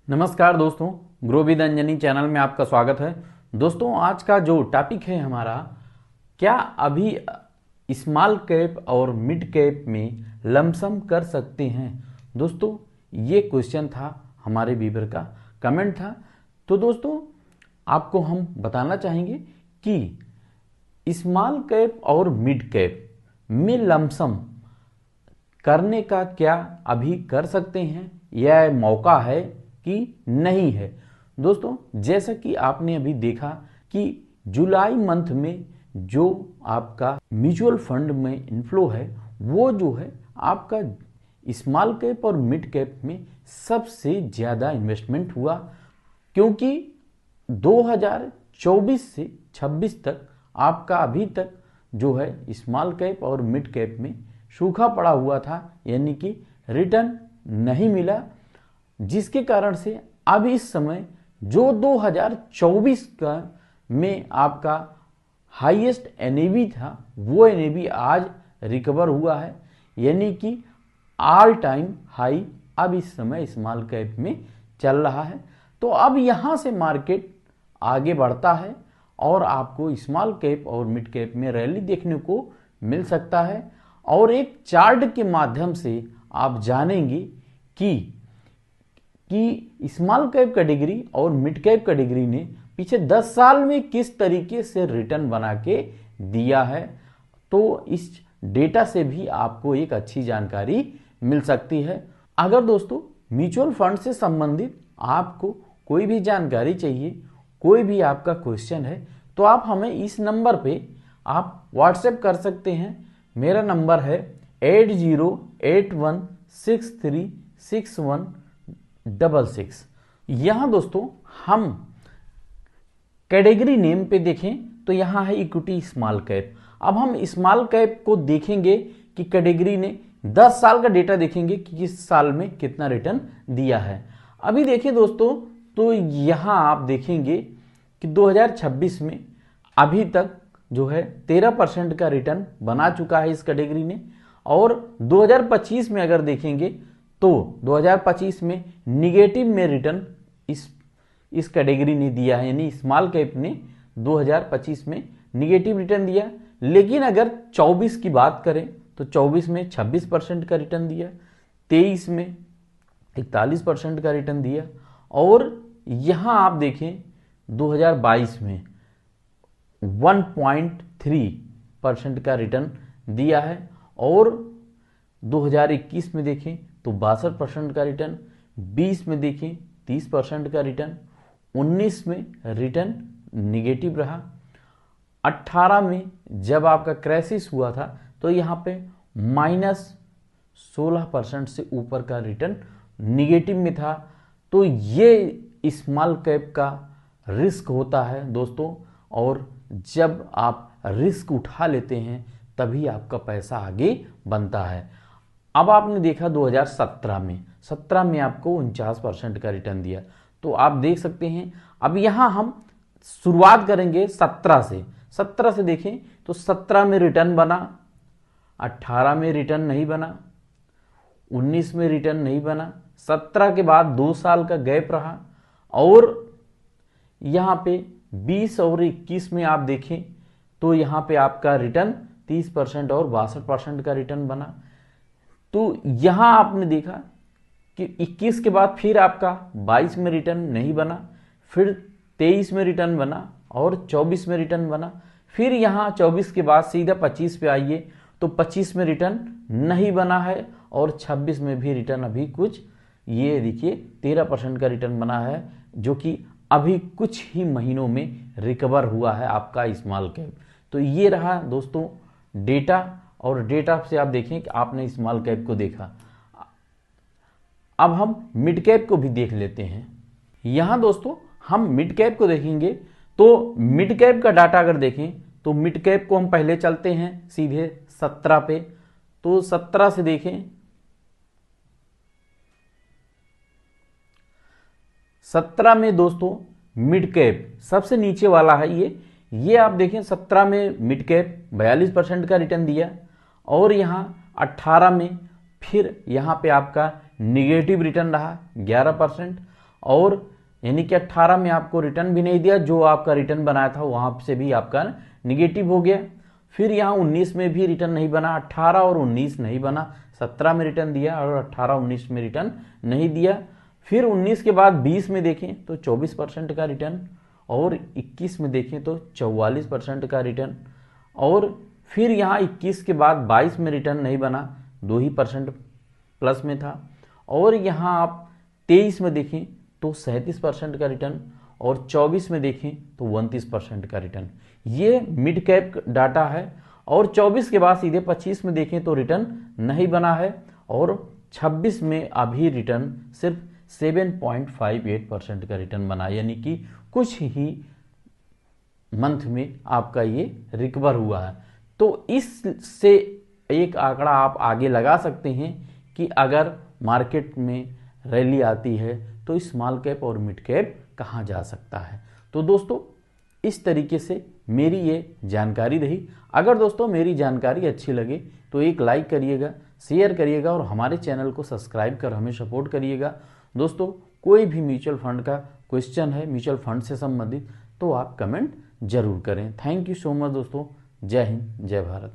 नमस्कार दोस्तों, grow with Anjani channel में आपका स्वागत है। दोस्तों, आज का जो टॉपिक है हमारा, क्या अभी स्मॉल कैप और मिड कैप में लमसम कर सकते हैं। दोस्तों, ये क्वेश्चन था, हमारे व्यूअर का कमेंट था। तो दोस्तों, आपको हम बताना चाहेंगे कि स्मॉल कैप और मिड कैप में लमसम करने का क्या अभी कर सकते हैं, यह मौका है कि नहीं है। दोस्तों, जैसा कि आपने अभी देखा कि जुलाई मंथ में जो आपका म्यूचुअल फंड में इनफ्लो है, वो जो है आपका स्मॉल कैप और मिड कैप में सबसे ज़्यादा इन्वेस्टमेंट हुआ, क्योंकि 2024 से 26 तक आपका अभी तक जो है स्मॉल कैप और मिड कैप में सूखा पड़ा हुआ था, यानी कि रिटर्न नहीं मिला, जिसके कारण से अब इस समय जो 2024 का में आपका हाईएस्ट एनएवी था, वो एनएवी आज रिकवर हुआ है, यानी कि ऑल टाइम हाई अब इस समय स्मॉल कैप में चल रहा है। तो अब यहाँ से मार्केट आगे बढ़ता है और आपको स्मॉल कैप और मिड कैप में रैली देखने को मिल सकता है। और एक चार्ट के माध्यम से आप जानेंगे कि स्मॉल कैप कैटेगरी और मिड कैप कैटेगरी ने पीछे 10 साल में किस तरीके से रिटर्न बना के दिया है। तो इस डेटा से भी आपको एक अच्छी जानकारी मिल सकती है। अगर दोस्तों म्यूचुअल फंड से संबंधित आपको कोई भी जानकारी चाहिए, कोई भी आपका क्वेश्चन है, तो आप हमें इस नंबर पे आप व्हाट्सएप कर सकते हैं। मेरा नंबर है 8081636166। यहाँ दोस्तों हम कैटेगरी नेम पे देखें तो यहाँ है इक्विटी स्मॉल कैप। अब हम स्मॉल कैप को देखेंगे कि कैटेगरी ने 10 साल का डेटा देखेंगे कि किस साल में कितना रिटर्न दिया है। अभी देखिए दोस्तों, तो यहाँ आप देखेंगे कि 2026 में अभी तक जो है 13% का रिटर्न बना चुका है इस कैटेगरी ने। और 2025 में अगर देखेंगे तो 2025 में निगेटिव में रिटर्न इस कैटेगरी ने दिया है, यानी स्मॉल कैप ने 2025 में निगेटिव रिटर्न दिया। लेकिन अगर 24 की बात करें तो 24 में 26% का रिटर्न दिया, 23 में 41% का रिटर्न दिया, और यहाँ आप देखें 2022 में 1.3% का रिटर्न दिया है। और 2021 में देखें तो 62% का रिटर्न, 20 में देखें 30% का रिटर्न, 19 में रिटर्न निगेटिव रहा, 18 में जब आपका क्राइसिस हुआ था तो यहाँ पे -16% से ऊपर का रिटर्न निगेटिव में था। तो ये स्मॉल कैप का रिस्क होता है दोस्तों, और जब आप रिस्क उठा लेते हैं तभी आपका पैसा आगे बनता है। अब आपने देखा 2017 में आपको 49% का रिटर्न दिया। तो आप देख सकते हैं, अब यहाँ हम शुरुआत करेंगे 17 से। 17 से देखें तो 17 में रिटर्न बना, 18 में रिटर्न नहीं बना, 19 में रिटर्न नहीं बना, 17 के बाद 2 साल का गैप रहा, और यहाँ पे 20 और 21 में आप देखें तो यहाँ पे आपका रिटर्न 30% और 62% का रिटर्न बना। तो यहाँ आपने देखा कि 21 के बाद फिर आपका 22 में रिटर्न नहीं बना, फिर 23 में रिटर्न बना और 24 में रिटर्न बना। फिर यहाँ 24 के बाद सीधा 25 पे आइए तो 25 में रिटर्न नहीं बना है, और 26 में भी रिटर्न अभी कुछ, ये देखिए 13% का रिटर्न बना है, जो कि अभी कुछ ही महीनों में रिकवर हुआ है आपका स्मॉल कैप। तो ये रहा दोस्तों डेटा, और डेटा से आप देखें कि आपने स्मॉल कैप को देखा। अब हम मिड कैप को भी देख लेते हैं। यहाँ दोस्तों हम मिड कैप को देखेंगे तो मिड कैप का डाटा अगर देखें तो मिड कैप को हम पहले चलते हैं सीधे 17 पे। तो 17 से देखें, 17 में दोस्तों मिड कैप सबसे नीचे वाला है ये आप देखें 17 में मिड कैप 42% का रिटर्न दिया, और यहाँ 18 में फिर यहाँ पे आपका निगेटिव रिटर्न रहा 11%, और यानी कि 18 में आपको रिटर्न भी नहीं दिया, जो आपका रिटर्न बनाया था वहाँ से भी आपका निगेटिव हो गया। फिर यहाँ 19 में भी रिटर्न नहीं बना, 18 और 19 नहीं बना, 17 में रिटर्न दिया और 18-19 में रिटर्न नहीं दिया। फिर 19 के बाद 20 में देखें तो 24% का रिटर्न, और 21 में देखें तो 44% का रिटर्न, और फिर यहाँ 21 के बाद 22 में रिटर्न नहीं बना, 2% प्लस में था, और यहाँ आप 23 में देखें तो 37% का रिटर्न, और 24 में देखें तो 29% का रिटर्न। ये मिड कैप डाटा है। और 24 के बाद सीधे 25 में देखें तो रिटर्न नहीं बना है, और 26 में अभी रिटर्न सिर्फ 7.58% का रिटर्न बना, यानी कि कुछ ही मंथ में आपका ये रिकवर हुआ है। तो इससे एक आंकड़ा आप आगे लगा सकते हैं कि अगर मार्केट में रैली आती है तो स्मॉल कैप और मिड कैप कहाँ जा सकता है। तो दोस्तों इस तरीके से मेरी ये जानकारी रही। अगर दोस्तों मेरी जानकारी अच्छी लगे तो एक लाइक करिएगा, शेयर करिएगा और हमारे चैनल को सब्सक्राइब कर हमें सपोर्ट करिएगा। दोस्तों कोई भी म्यूचुअल फंड का क्वेश्चन है, म्यूचुअल फंड से संबंधित, तो आप कमेंट जरूर करें। थैंक यू सो मच दोस्तों। जय हिंद, जय भारत।